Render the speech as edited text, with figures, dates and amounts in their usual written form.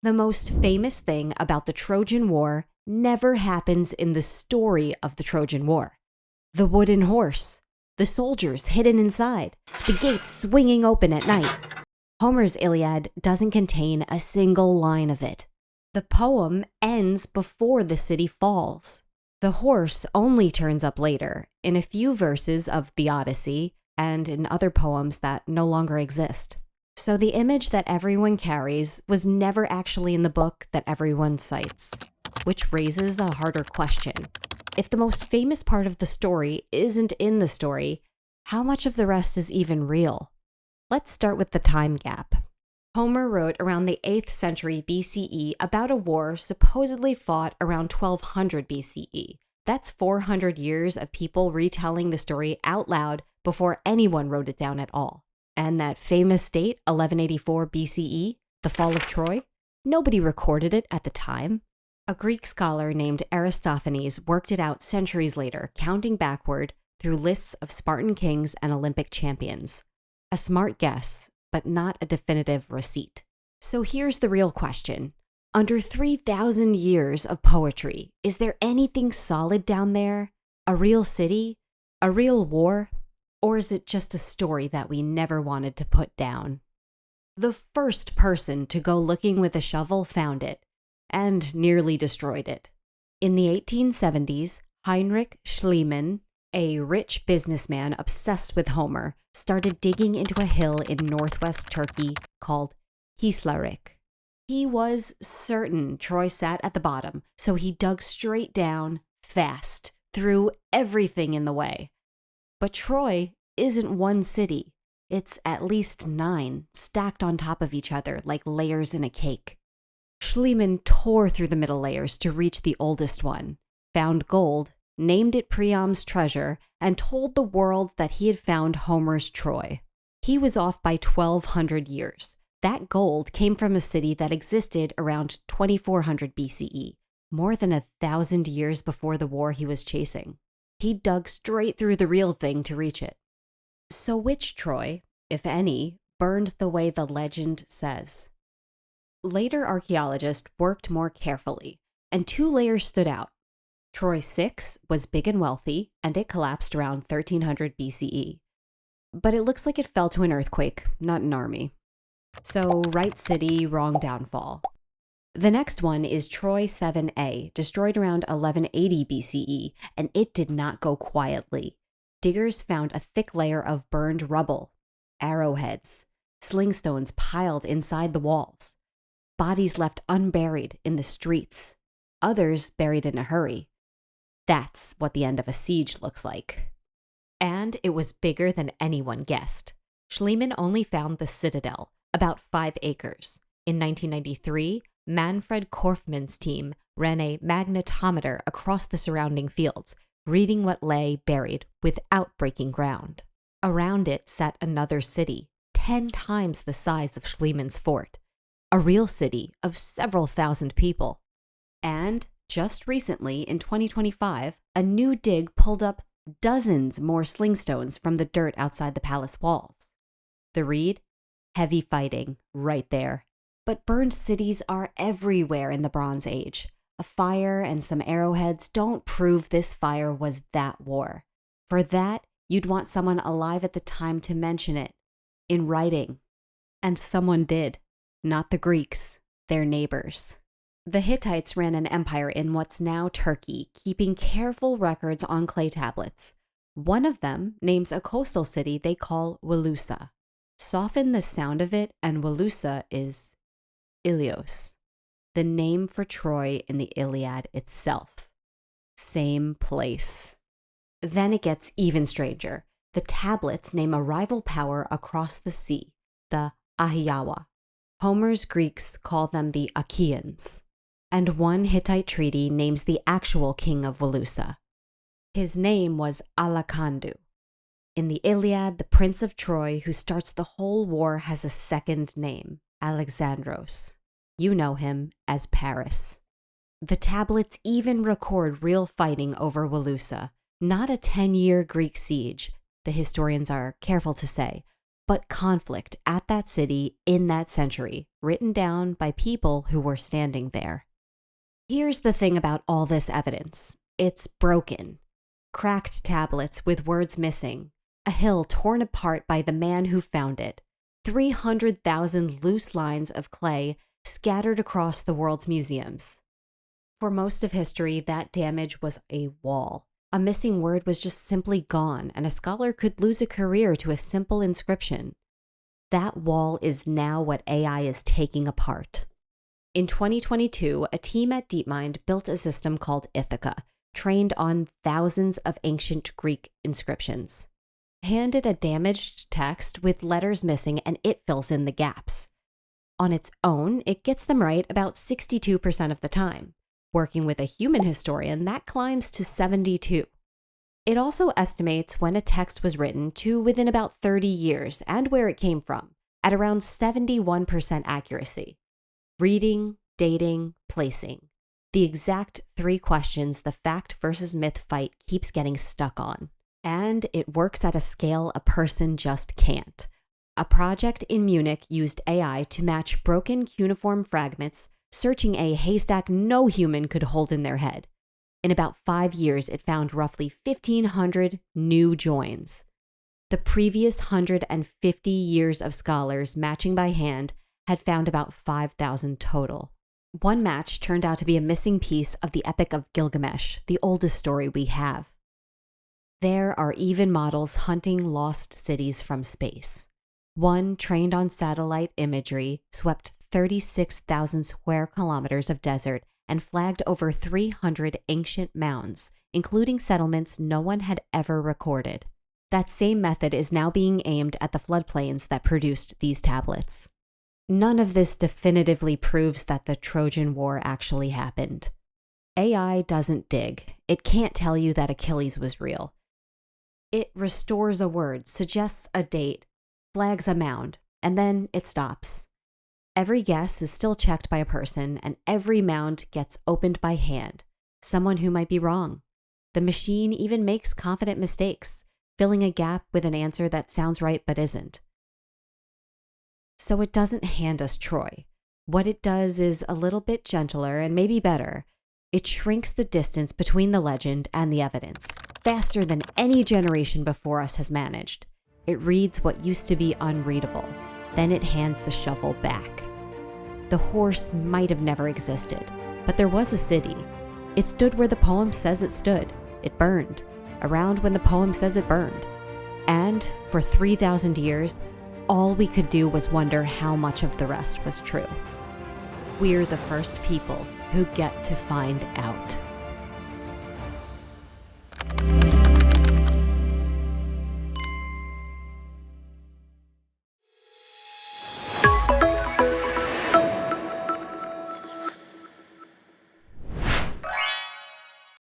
The most famous thing about the Trojan War never happens in the story of the Trojan War. The wooden horse, the soldiers hidden inside, the gates swinging open at night. Homer's Iliad doesn't contain a single line of it. The poem ends before the city falls. The horse only turns up later, in a few verses of the Odyssey and in other poems that no longer exist. So the image that everyone carries was never actually in the book that everyone cites, which raises a harder question. If the most famous part of the story isn't in the story, how much of the rest is even real? Let's start with the time gap. Homer wrote around the 8th century BCE about a war supposedly fought around 1200 BCE. That's 400 years of people retelling the story out loud before anyone wrote it down at all. And that famous date, 1184 BCE, the fall of Troy, nobody recorded it at the time. A Greek scholar named Aristophanes worked it out centuries later, counting backward through lists of Spartan kings and Olympic champions. A smart guess, but not a definitive receipt. So here's the real question. Under 3,000 years of poetry, is there anything solid down there? A real city? A real war? Or is it just a story that we never wanted to put down? The first person to go looking with a shovel found it, and nearly destroyed it. In the 1870s, Heinrich Schliemann, a rich businessman obsessed with Homer, started digging into a hill in northwest Turkey called Hislarik. He was certain Troy sat at the bottom, so he dug straight down, fast, threw everything in the way. But Troy isn't one city. It's at least 9, stacked on top of each other like layers in a cake. Schliemann tore through the middle layers to reach the oldest one, found gold, named it Priam's treasure, and told the world that he had found Homer's Troy. He was off by 1,200 years. That gold came from a city that existed around 2400 BCE, more than 1,000 years before the war he was chasing. He dug straight through the real thing to reach it. So which Troy, if any, burned the way the legend says? Later archaeologists worked more carefully, and 2 layers stood out. Troy 6 was big and wealthy, and it collapsed around 1300 BCE. But it looks like it fell to an earthquake, not an army. So right city, wrong downfall. The next one is Troy 7a, destroyed around 1180 BCE, and it did not go quietly. Diggers found a thick layer of burned rubble, arrowheads, slingstones piled inside the walls, bodies left unburied in the streets, others buried in a hurry. That's what the end of a siege looks like. And it was bigger than anyone guessed. Schliemann only found the citadel, about 5 acres. In 1993, Manfred Korfmann's team ran a magnetometer across the surrounding fields, reading what lay buried without breaking ground. Around it sat another city, 10 times the size of Schliemann's fort, a real city of several thousand people. And just recently, in 2025, a new dig pulled up dozens more slingstones from the dirt outside the palace walls. The read? Heavy fighting, right there. But burned cities are everywhere in the Bronze Age. A fire and some arrowheads don't prove this fire was that war. For that, you'd want someone alive at the time to mention it, in writing. And someone did. Not the Greeks, their neighbors. The Hittites ran an empire in what's now Turkey, keeping careful records on clay tablets. One of them names a coastal city they call Wilusa. Soften the sound of it, and Wilusa is Ilios, the name for Troy in the Iliad itself. Same place. Then it gets even stranger. The tablets name a rival power across the sea, the Ahiyawa. Homer's Greeks call them the Achaeans. And one Hittite treaty names the actual king of Wilusa. His name was Alakandu. In the Iliad, the prince of Troy who starts the whole war has a second name, Alexandros. You know him as Paris. The tablets even record real fighting over Wilusa, not a 10-year Greek siege, the historians are careful to say, but conflict at that city in that century, written down by people who were standing there. Here's the thing about all this evidence. It's broken. Cracked tablets with words missing, a hill torn apart by the man who found it, 300,000 loose lines of clay scattered across the world's museums. For most of history, that damage was a wall. A missing word was just simply gone, and a scholar could lose a career to a simple inscription. That wall is now what AI is taking apart. In 2022, a team at DeepMind built a system called Ithaca, trained on thousands of ancient Greek inscriptions. Hand it a damaged text with letters missing, and it fills in the gaps. On its own, it gets them right about 62% of the time. Working with a human historian, that climbs to 72%. It also estimates when a text was written to within about 30 years and where it came from, at around 71% accuracy. Reading, dating, placing. The exact 3 questions the fact versus myth fight keeps getting stuck on. And it works at a scale a person just can't. A project in Munich used AI to match broken cuneiform fragments, searching a haystack no human could hold in their head. In about 5 years, it found roughly 1,500 new joins. The previous 150 years of scholars matching by hand had found about 5,000 total. One match turned out to be a missing piece of the Epic of Gilgamesh, the oldest story we have. There are even models hunting lost cities from space. One, trained on satellite imagery, swept 36,000 square kilometers of desert and flagged over 300 ancient mounds, including settlements no one had ever recorded. That same method is now being aimed at the floodplains that produced these tablets. None of this definitively proves that the Trojan War actually happened. AI doesn't dig. It can't tell you that Achilles was real. It restores a word, suggests a date, flags a mound, and then it stops. Every guess is still checked by a person, and every mound gets opened by hand, someone who might be wrong. The machine even makes confident mistakes, filling a gap with an answer that sounds right but isn't. So it doesn't hand us Troy. What it does is a little bit gentler and maybe better. It shrinks the distance between the legend and the evidence, faster than any generation before us has managed. It reads what used to be unreadable. Then it hands the shovel back. The horse might have never existed, but there was a city. It stood where the poem says it stood. It burned, around when the poem says it burned. And for 3,000 years, all we could do was wonder how much of the rest was true. We're the first people who get to find out.